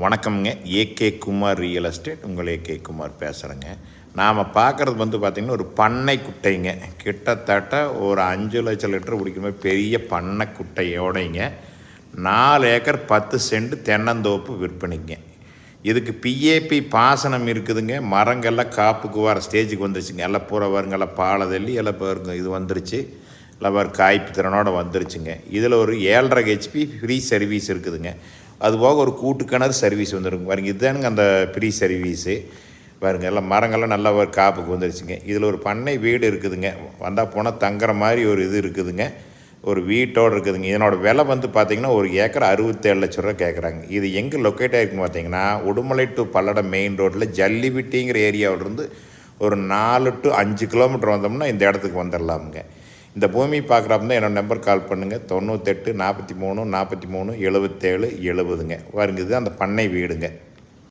வணக்கம்ங்க. AK Kumar real estate. உங்கள் AK Kumar பேசுகிறேங்க. நாம் பார்க்குறது பார்த்திங்கன்னா ஒரு பண்ணை குட்டைங்க. கிட்டத்தட்ட ஒரு 5 லட்சம் லிட்டர் பிடிக்கிற மாதிரி பெரிய பண்ணை குட்டையோடைங்க 4 ஏக்கர் 10 சென்ட் தென்னந்தோப்பு விற்பனைங்க. இதுக்கு பிஏபி பாசனம் இருக்குதுங்க. மரங்கள்லாம் காப்புக்கு வர ஸ்டேஜுக்கு வந்துருச்சுங்க. எல்லாம் பூரா வருங்கெல்லாம் பாலதள்ளி எல்லாம் பாருங்க இது வந்துருச்சு. எல்லாம் வேறு காய்ப்பு திறனோடு வந்துருச்சுங்க. இதில் ஒரு 7.5 ஹெச்பி ஃப்ரீ சர்வீஸ் இருக்குதுங்க. அதுபோக ஒரு கூட்டு கிணறு சர்வீஸ் வந்துருங்க பாருங்க. இதுதானுங்க அந்த ஃப்ரீ சர்வீஸு பாருங்கள். எல்லாம் மரங்கள்லாம் நல்லா ஒரு காப்புக்கு வந்துருச்சுங்க. இதில் ஒரு பண்ணை வீடு இருக்குதுங்க. வந்தால் போனால் தங்குற மாதிரி ஒரு இது இருக்குதுங்க. ஒரு வீட்டோடு இருக்குதுங்க. இதனோட விலை பார்த்திங்கன்னா ஒரு ஏக்கர் 67 லட்ச ரூபா கேட்குறாங்க. இது எங்கே லொக்கேட் ஆகிருக்குன்னு பார்த்தீங்கன்னா உடுமலை டு பல்லடம் மெயின் ரோட்டில் ஜல்லிவிட்டிங்கிற ஏரியாவிலிருந்து ஒரு 4 to 5 கிலோமீட்டர் வந்தோம்னா இந்த இடத்துக்கு வந்துடலாமுங்க. இந்த பூமி பார்க்குறப்ப தான் என்னோடய நம்பர் கால் பண்ணுங்கள். 98 43 43 77 70ங்க. வருங்க. இது அந்த பண்ணை வீடுங்க.